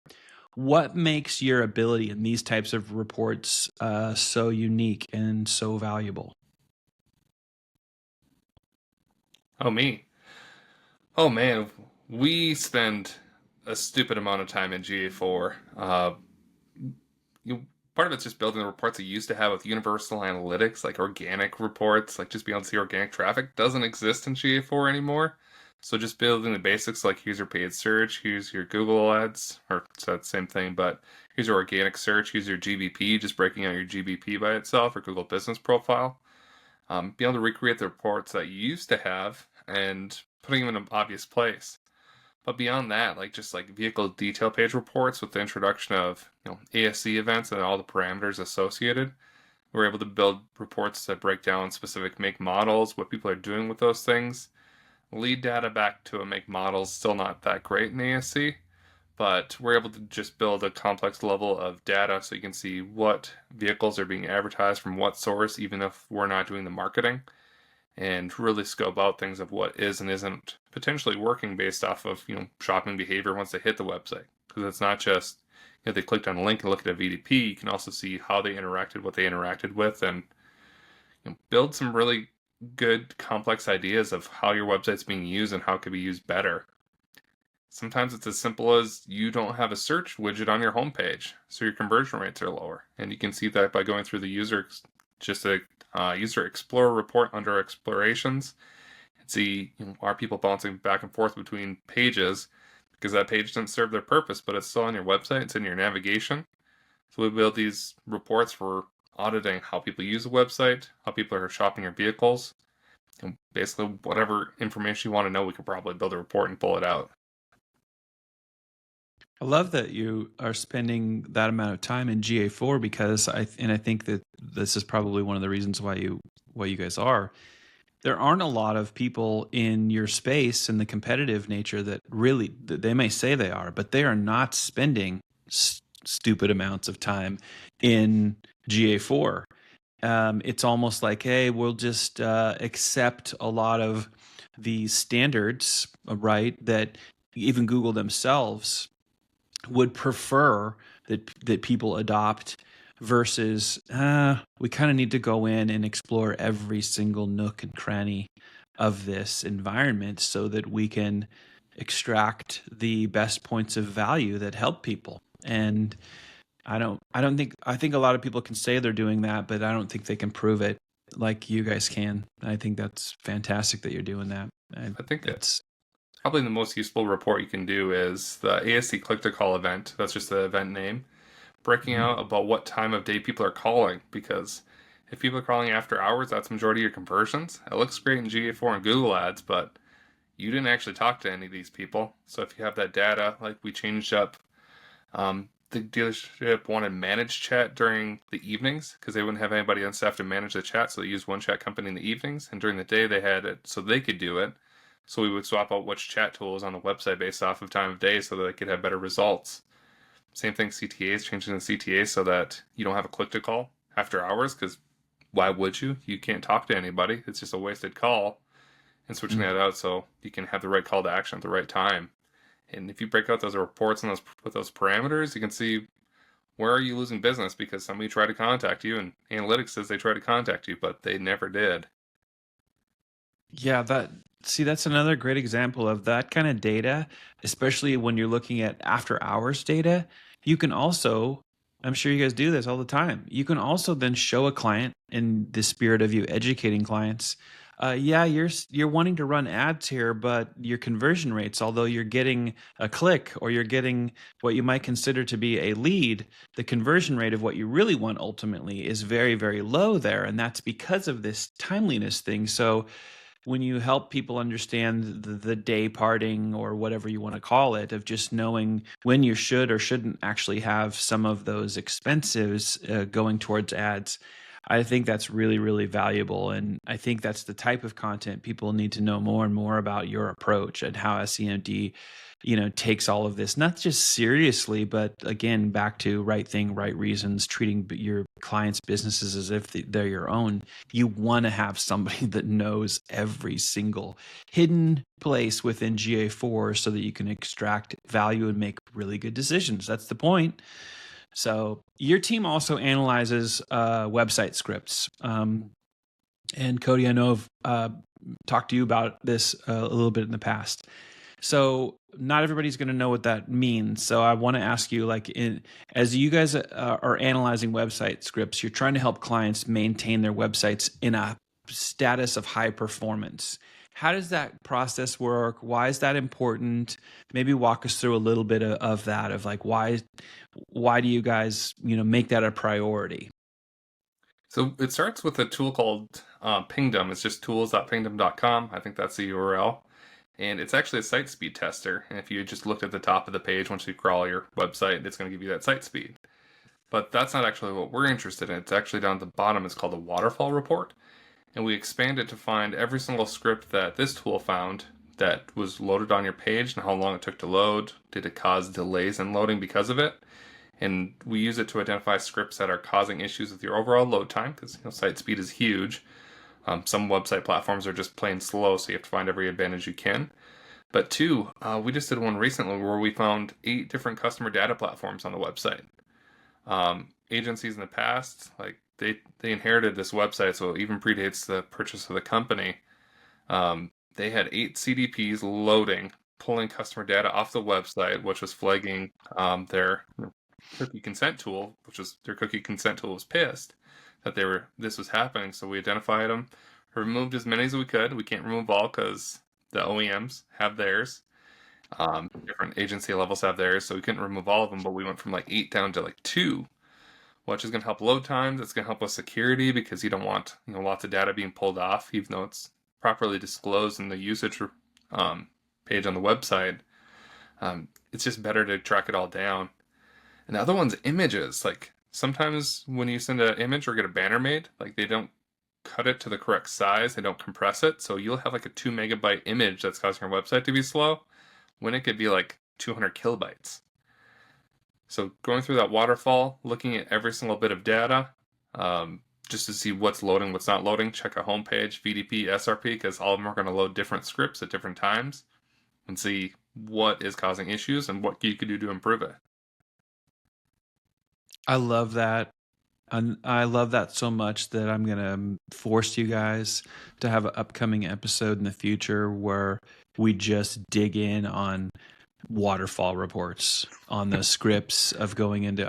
What makes your ability in these types of reports so unique and so valuable? Oh, me. Oh, man. We spend a stupid amount of time in GA4. Part of it's just building the reports that you used to have with universal analytics, like organic reports, like just being able to see organic traffic, doesn't exist in GA4 anymore. So just building the basics, like here's your paid search, here's your Google ads, or it's that same thing, but here's your organic search, here's your GBP, just breaking out your GBP by itself, or Google Business Profile. Be able to recreate the reports that you used to have and putting them in an obvious place. But beyond that, like just like vehicle detail page reports with the introduction of ASE events and all the parameters associated, we're able to build reports that break down specific make models, what people are doing with those things. Lead data back to a make model is still not that great in ASC, but we're able to just build a complex level of data so you can see what vehicles are being advertised from what source, even if we're not doing the marketing, and really scope out things of what is and isn't potentially working based off of shopping behavior once they hit the website. Because it's not just they clicked on a link and looked at a VDP. You can also see how they interacted, what they interacted with, and build some really good complex ideas of how your website's being used and how it could be used better. Sometimes it's as simple as you don't have a search widget on your homepage, so your conversion rates are lower, and you can see that by going through the user explorer report under explorations and see are people bouncing back and forth between pages because that page didn't serve their purpose, but it's still on your website, it's in your navigation. So we build these reports for auditing how people use the website, how people are shopping your vehicles, and basically whatever information you want to know, we could probably build a report and pull it out. I love that you are spending that amount of time in GA4 because I think that this is probably one of the reasons why you guys are. There aren't a lot of people in your space and the competitive nature that really, they may say they are, but they are not spending stupid amounts of time in GA4. It's almost like, hey, we'll just accept a lot of the standards, right, that even Google themselves would prefer that people adopt versus we kind of need to go in and explore every single nook and cranny of this environment so that we can extract the best points of value that help people. And I think a lot of people can say they're doing that, but I don't think they can prove it like you guys can. I think that's fantastic that you're doing that. I think it's probably the most useful report you can do is the ASC click-to-call event. That's just the event name. Breaking out about what time of day people are calling, because if people are calling after hours, that's the majority of your conversions. It looks great in GA4 and Google Ads, but you didn't actually talk to any of these people. So if you have that data, like we changed up, the dealership wanted managed chat during the evenings because they wouldn't have anybody on staff to manage the chat, so they used one chat company in the evenings, and during the day they had it so they could do it. So we would swap out which chat tool is on the website based off of time of day so that they could have better results. Same thing, CTAs, changing the CTAs so that you don't have a click to call after hours, because why would you? You can't talk to anybody. It's just a wasted call. And switching that out so you can have the right call to action at the right time. And if you break out those reports and with those parameters, you can see where are you losing business because somebody tried to contact you and analytics says they tried to contact you, but they never did. Yeah, that's another great example of that kind of data, especially when you're looking at after hours data. You can also, I'm sure you guys do this all the time, you can also then show a client in the spirit of you educating clients, yeah, you're wanting to run ads here, but your conversion rates, although you're getting a click or you're getting what you might consider to be a lead, the conversion rate of what you really want ultimately is very, very low there. And that's because of this timeliness thing. So when you help people understand the day parting or whatever you want to call it, of just knowing when you should or shouldn't actually have some of those expenses going towards ads, I think that's really, really valuable. And I think that's the type of content people need to know more and more about your approach and how SEMD, takes all of this, not just seriously, but again, back to right thing, right reasons, treating your clients' businesses as if they're your own. You want to have somebody that knows every single hidden place within GA4 so that you can extract value and make really good decisions. That's the point. So your team also analyzes website scripts. And Cody, I know I've talked to you about this a little bit in the past. So not everybody's going to know what that means. So I want to ask you, as you guys are analyzing website scripts, you're trying to help clients maintain their websites in a status of high performance. How does that process work? Why is that important? Maybe walk us through a little bit of that, of why do you guys, make that a priority? So it starts with a tool called Pingdom. It's just tools.pingdom.com. I think that's the URL. And it's actually a site speed tester. And if you just looked at the top of the page, once you crawl your website, it's going to give you that site speed. But that's not actually what we're interested in. It's actually down at the bottom. It's called a waterfall report. And we expand it to find every single script that this tool found that was loaded on your page and how long it took to load. Did it cause delays in loading because of it? And we use it to identify scripts that are causing issues with your overall load time, because site speed is huge. Some website platforms are just plain slow, so you have to find every advantage you can. But two, we just did one recently where we found 8 different customer data platforms on the website. Agencies in the past, they inherited this website, so it even predates the purchase of the company. They had 8 CDPs loading, pulling customer data off the website, which was flagging their cookie consent tool, their cookie consent tool was pissed that this was happening. So we identified them, removed as many as we could. We can't remove all because the OEMs have theirs. Different agency levels have theirs, so we couldn't remove all of them, but we went from 8 down to 2, which is going to help load times. It's going to help with security because you don't want lots of data being pulled off, even though it's properly disclosed in the usage page on the website. It's just better to track it all down. And the other one's images. Sometimes when you send an image or get a banner made, they don't cut it to the correct size. They don't compress it. So you'll have a 2 megabyte image that's causing your website to be slow when it could be 200 kilobytes. So going through that waterfall, looking at every single bit of data, just to see what's loading, what's not loading, check a homepage, VDP, SRP, because all of them are going to load different scripts at different times, and see what is causing issues and what you could do to improve it. I love that. And I love that so much that I'm going to force you guys to have an upcoming episode in the future where we just dig in on waterfall reports on the scripts of going into,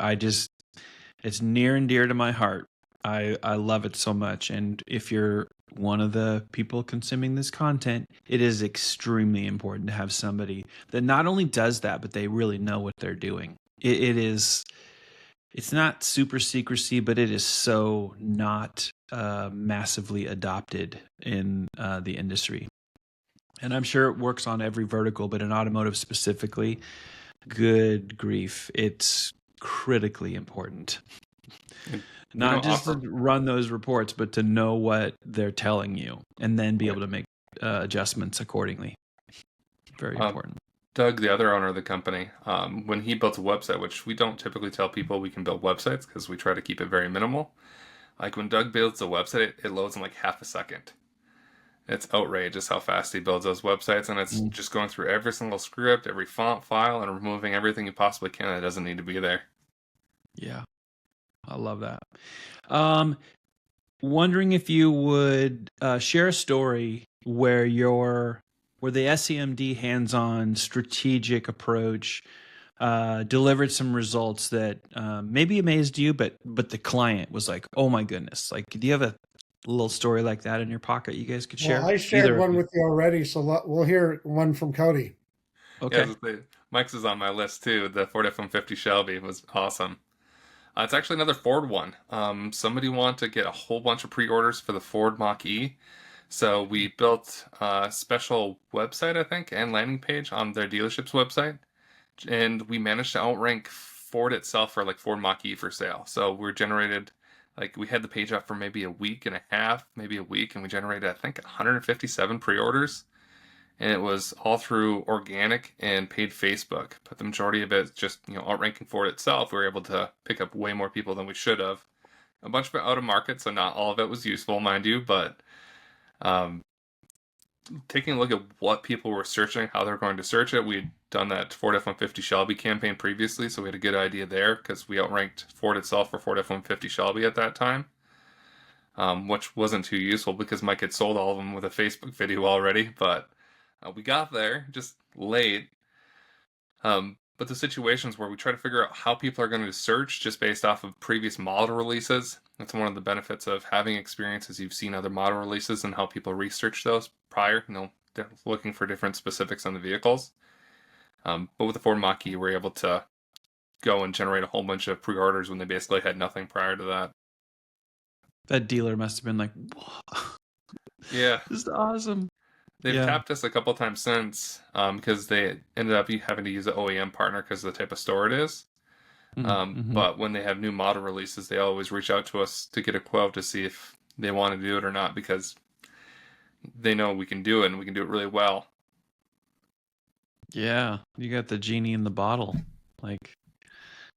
it's near and dear to my heart. I love it so much. And if you're one of the people consuming this content, it is extremely important to have somebody that not only does that, but they really know what they're doing. It's not super secrecy, but it is so not massively adopted in the industry. And I'm sure it works on every vertical, but in automotive specifically, good grief, it's critically important. Not just to run those reports, but to know what they're telling you and then be able to make adjustments accordingly. Very important. Doug, the other owner of the company, when he built a website, which we don't typically tell people we can build websites because we try to keep it very minimal. When Doug builds a website, it loads in half a second. It's outrageous how fast he builds those websites, and it's just going through every single script, every font file, and removing everything you possibly can that doesn't need to be there. Yeah, I love that. Wondering if you would share a story where the SEMD hands-on strategic approach delivered some results that maybe amazed you, but the client was like, "Oh my goodness!" Do you have a little story like that in your pocket you guys could share? Well, I shared one with you already, so we'll hear one from Cody. Okay. Yeah, Mike's is on my list too. The Ford F-150 Shelby was awesome. It's actually another Ford one. Somebody wanted to get a whole bunch of pre-orders for the Ford Mach-E. So we built a special website, I think, and landing page on their dealership's website. And we managed to outrank Ford itself for Ford Mach-E for sale. So we generated Like we had the page up for maybe a week and a half, maybe a week, and we generated, I think, 157 pre-orders. And it was all through organic and paid Facebook. But the majority of it just, outranking Ford itself. We were able to pick up way more people than we should have. A bunch of it out of market, so not all of it was useful, mind you, but um, taking a look at what people were searching, how they're going to search it. We'd done that Ford F-150 Shelby campaign previously, so we had a good idea there because we outranked Ford itself for Ford F-150 Shelby at that time, which wasn't too useful because Mike had sold all of them with a Facebook video already, but we got there just late. But the situations where we try to figure out how people are going to search just based off of previous model releases. That's one of the benefits of having experiences. You've seen other model releases and how people research those prior, looking for different specifics on the vehicles. But with the Ford Mach-E, we're able to go and generate a whole bunch of pre-orders when they basically had nothing prior to that. That dealer must have been like, whoa, Yeah. this is awesome. They've tapped us a couple times since because they ended up having to use an OEM partner because of the type of store it is. But when they have new model releases, they always reach out to us to get a quote to see if they want to do it or not because they know we can do it and we can do it really well. Yeah, you got the genie in the bottle. Like,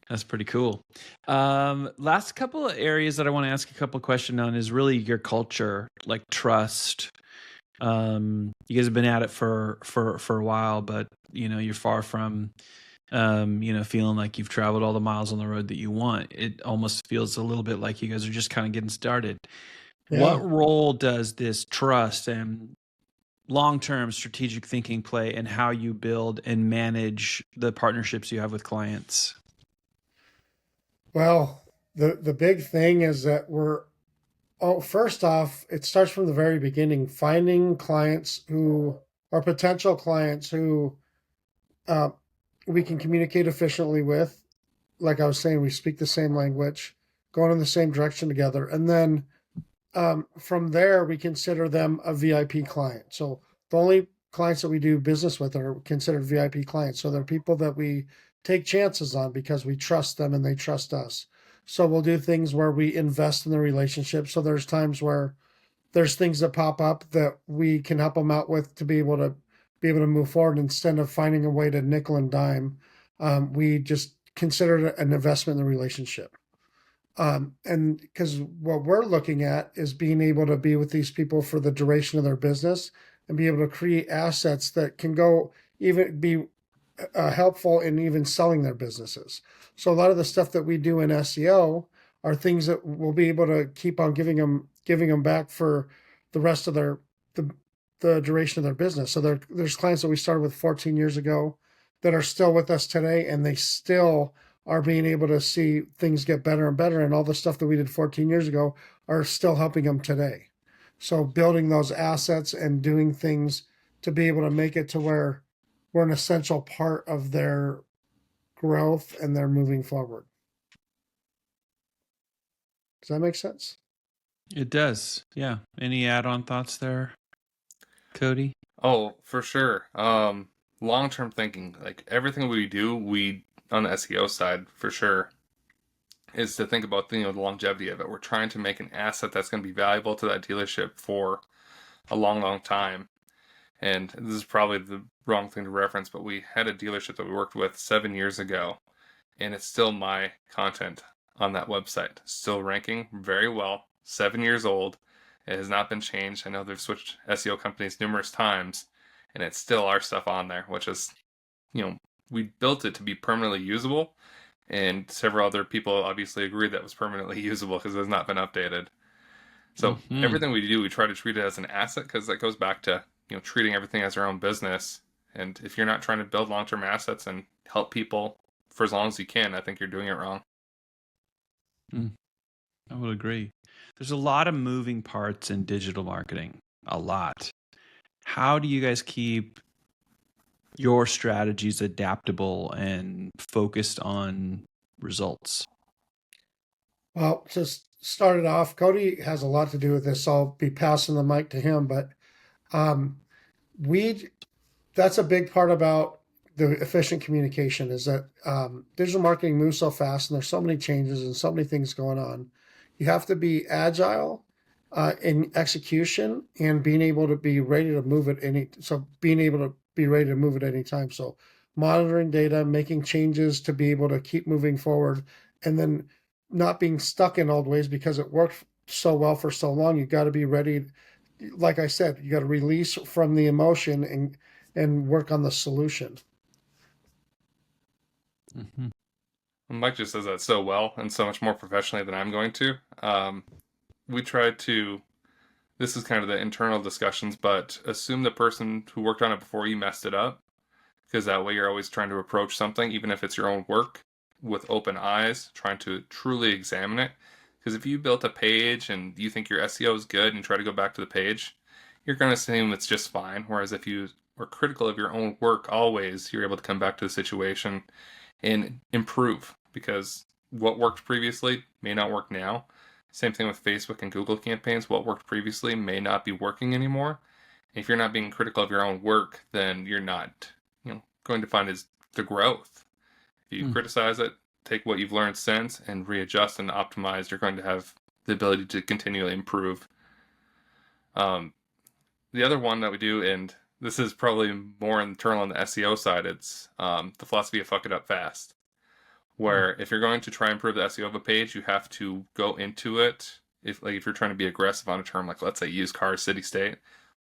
that's pretty cool. Last couple of areas that I want to ask a couple of questions on is really your culture, like trust. You guys have been at it for a while, but you're far from feeling like you've traveled all the miles on the road that you want. It almost feels a little bit like you guys are just kind of getting started. Yeah. What role does this trust and long-term strategic thinking play in how you build and manage the partnerships you have with clients? Well, the big thing is that first off, it starts from the very beginning, finding clients who are potential clients who we can communicate efficiently with. Like I was saying, we speak the same language, going in the same direction together. And then from there, we consider them a VIP client. So the only clients that we do business with are considered VIP clients. So they're people that we take chances on because we trust them and they trust us. So we'll do things where we invest in the relationship. So there's times where there's things that pop up that we can help them out with to be able to move forward instead of finding a way to nickel and dime. We just consider it an investment in the relationship. And because what we're looking at is being able to be with these people for the duration of their business and be able to create assets that can go even be helpful in even selling their businesses. So a lot of the stuff that we do in SEO are things that we'll be able to keep on giving them back for the rest of the duration of their business. So there's clients that we started with 14 years ago that are still with us today, and they still are being able to see things get better and better. And all the stuff that we did 14 years ago are still helping them today. So building those assets and doing things to be able to make it to where we're an essential part of their growth and their moving forward. Does that make sense? It does. Yeah. Any add-on thoughts there, Cody? Oh, for sure. Long-term thinking, like everything we do, on the SEO side, for sure, is to think about the longevity of it. We're trying to make an asset that's going to be valuable to that dealership for a long, long time. And this is probably the wrong thing to reference, but we had a dealership that we worked with 7 years ago, and it's still my content on that website. Still ranking very well, 7 years old. It has not been changed. I know they've switched SEO companies numerous times, and it's still our stuff on there, which is, we built it to be permanently usable, and several other people obviously agree that it was permanently usable because it has not been updated. So everything we do, we try to treat it as an asset because that goes back to treating everything as our own business. And if you're not trying to build long-term assets and help people for as long as you can, I think you're doing it wrong. I would agree. There's a lot of moving parts in digital marketing, a lot. How do you guys keep your strategies adaptable and focused on results? Well, just started off, Cody has a lot to do with this. So I'll be passing the mic to him, but that's a big part about the efficient communication is that digital marketing moves so fast and there's so many changes and so many things going on. You have to be agile in execution and being able to be ready to move at being able to be ready to move at any time. So monitoring data, making changes to be able to keep moving forward, and then not being stuck in old ways because it worked so well for so long. You got to be ready. Like I said, you got to release from the emotion and work on the solution. Mm-hmm. Mike just says that so well and so much more professionally than I'm going to. We try to, this is kind of the internal discussions, but assume the person who worked on it before you messed it up, because that way you're always trying to approach something, even if it's your own work, with open eyes, trying to truly examine it. Because if you built a page and you think your SEO is good and you try to go back to the page, you're going to assume it's just fine. Whereas if you were critical of your own work always, you're able to come back to the situation and improve, because what worked previously may not work now. Same thing with Facebook and Google campaigns. What worked previously may not be working anymore. If you're not being critical of your own work, then you're not, going to find is the growth. If you criticize it, take what you've learned since and readjust and optimize, you're going to have the ability to continually improve. The other one that we do, and this is probably more internal on the SEO side, it's the philosophy of fuck it up fast. Where if you're going to try and improve the SEO of a page, you have to go into it. If you're trying to be aggressive on a term, like let's say used car, city, state,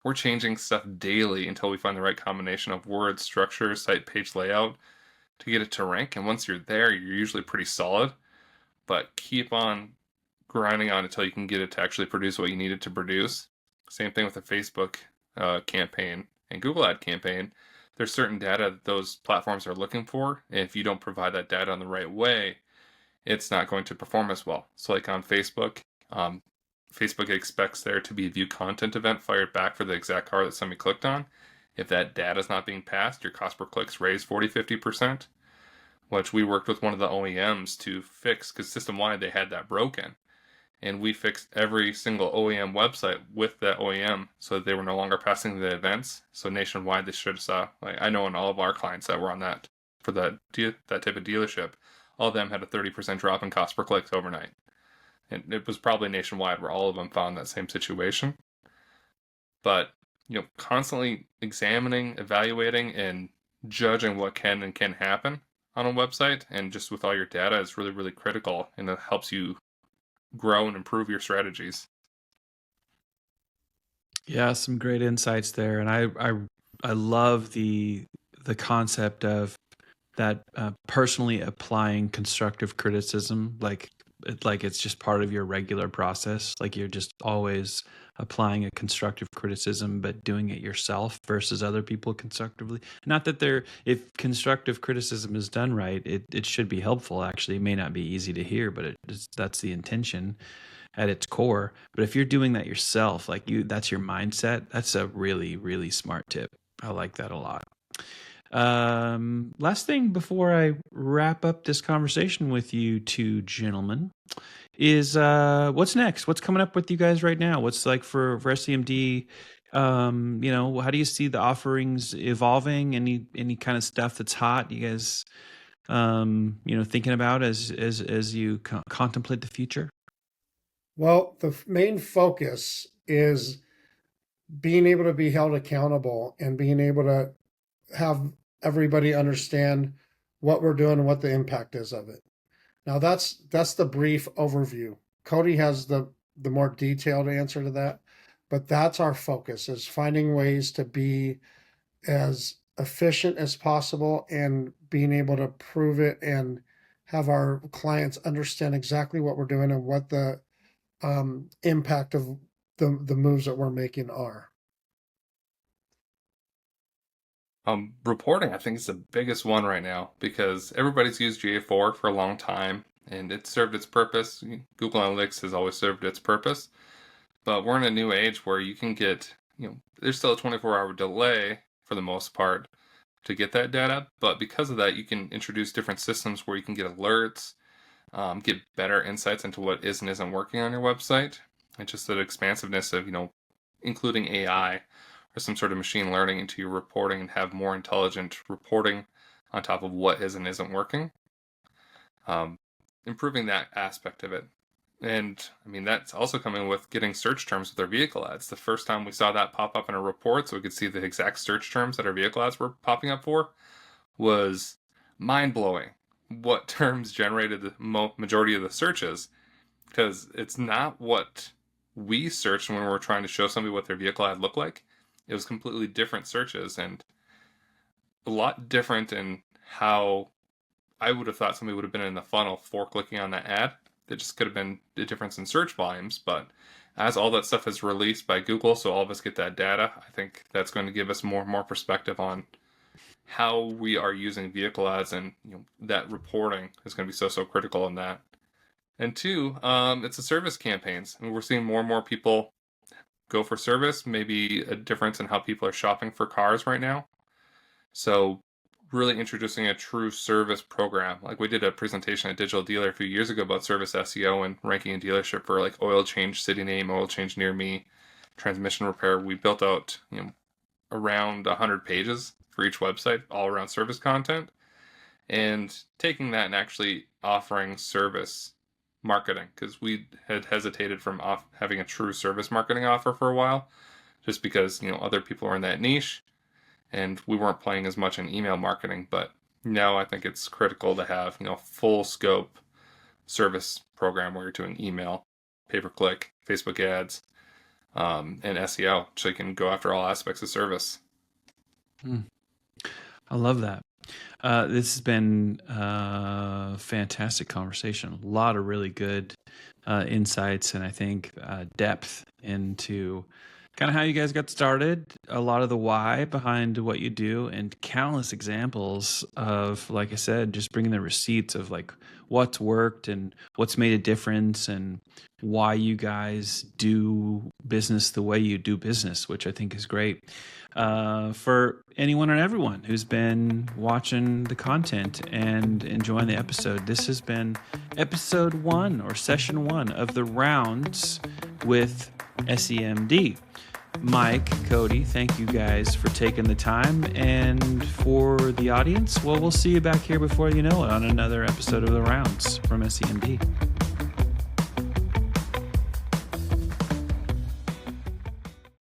we're changing stuff daily until we find the right combination of words, structure, site page layout to get it to rank. And once you're there, you're usually pretty solid. But keep on grinding on until you can get it to actually produce what you need it to produce. Same thing with a Facebook campaign and Google ad campaign. There's certain data that those platforms are looking for. And if you don't provide that data in the right way, it's not going to perform as well. So like on Facebook, Facebook expects there to be a view content event fired back for the exact car that somebody clicked on. If that data is not being passed, your cost per click's raised 40-50%, which we worked with one of the OEMs to fix, because system-wide they had that broken. And we fixed every single OEM website with that OEM so that they were no longer passing the events. So nationwide, they should have saw, like I know in all of our clients that were on that, for that type of dealership, all of them had a 30% drop in cost per clicks overnight. And it was probably nationwide where all of them found that same situation. But, constantly examining, evaluating, and judging what can and can't happen on a website, and just with all your data, is really, really critical, and it helps you grow and improve your strategies. Yeah, some great insights there, and I love the concept of that personally applying constructive criticism, like it's just part of your regular process. Like you're just always applying a constructive criticism, but doing it yourself versus other people constructively. Not that if constructive criticism is done right, it should be helpful. Actually, it may not be easy to hear, but that's the intention at its core. But if you're doing that yourself, that's your mindset. That's a really, really smart tip. I like that a lot. Last thing before I wrap up this conversation with you two gentlemen is what's next? What's coming up with you guys right now? What's like for SEMD? How do you see the offerings evolving? Any kind of stuff that's hot you guys thinking about as you contemplate the future? Well, the main focus is being able to be held accountable and being able to have everybody understand what we're doing and what the impact is of it. Now that's the brief overview. Cody has the more detailed answer to that, but that's our focus, is finding ways to be as efficient as possible and being able to prove it and have our clients understand exactly what we're doing and what the impact of the moves that we're making are. Reporting, I think, is the biggest one right now, because everybody's used GA4 for a long time and it served its purpose. Google Analytics has always served its purpose, but we're in a new age where you can get, there's still a 24-hour delay for the most part to get that data, but because of that, you can introduce different systems where you can get alerts, get better insights into what is and isn't working on your website, and just the expansiveness of, including AI or some sort of machine learning into your reporting, and have more intelligent reporting on top of what is and isn't working. Improving that aspect of it. And I mean, that's also coming with getting search terms with our vehicle ads. The first time we saw that pop up in a report so we could see the exact search terms that our vehicle ads were popping up for was mind-blowing. What terms generated the majority of the searches, because it's not what we searched when we were trying to show somebody what their vehicle ad looked like. It was completely different searches and a lot different in how I would have thought somebody would have been in the funnel for clicking on that ad. It just could have been a difference in search volumes, but as all that stuff is released by Google, so all of us get that data, I think that's going to give us more and more perspective on how we are using vehicle ads, and that reporting is going to be so critical in that. And two, it's the service campaigns. I mean, we're seeing more and more people go for service, maybe a difference in how people are shopping for cars right now. So really introducing a true service program. Like we did a presentation at Digital Dealer a few years ago about service SEO and ranking a dealership for like oil change, city name, oil change near me, transmission repair. We built out around 100 pages for each website, all around service content, and taking that and actually offering service marketing, because we had hesitated from having a true service marketing offer for a while, just because other people are in that niche and we weren't playing as much in email marketing. But now I think it's critical to have full scope service program where you're doing email, pay-per-click, Facebook ads, and SEO, so you can go after all aspects of service. I love that. This has been a fantastic conversation. A lot of really good insights, and I think depth into kind of how you guys got started, a lot of the why behind what you do, and countless examples of, like I said, just bringing the receipts of like what's worked and what's made a difference and why you guys do business the way you do business, which I think is great. For anyone and everyone who's been watching the content and enjoying the episode, this has been episode 1 or session 1 of the rounds with SEMD. Mike, Cody, thank you guys for taking the time. And for the audience, well, we'll see you back here before you know it on another episode of the rounds from SEMD.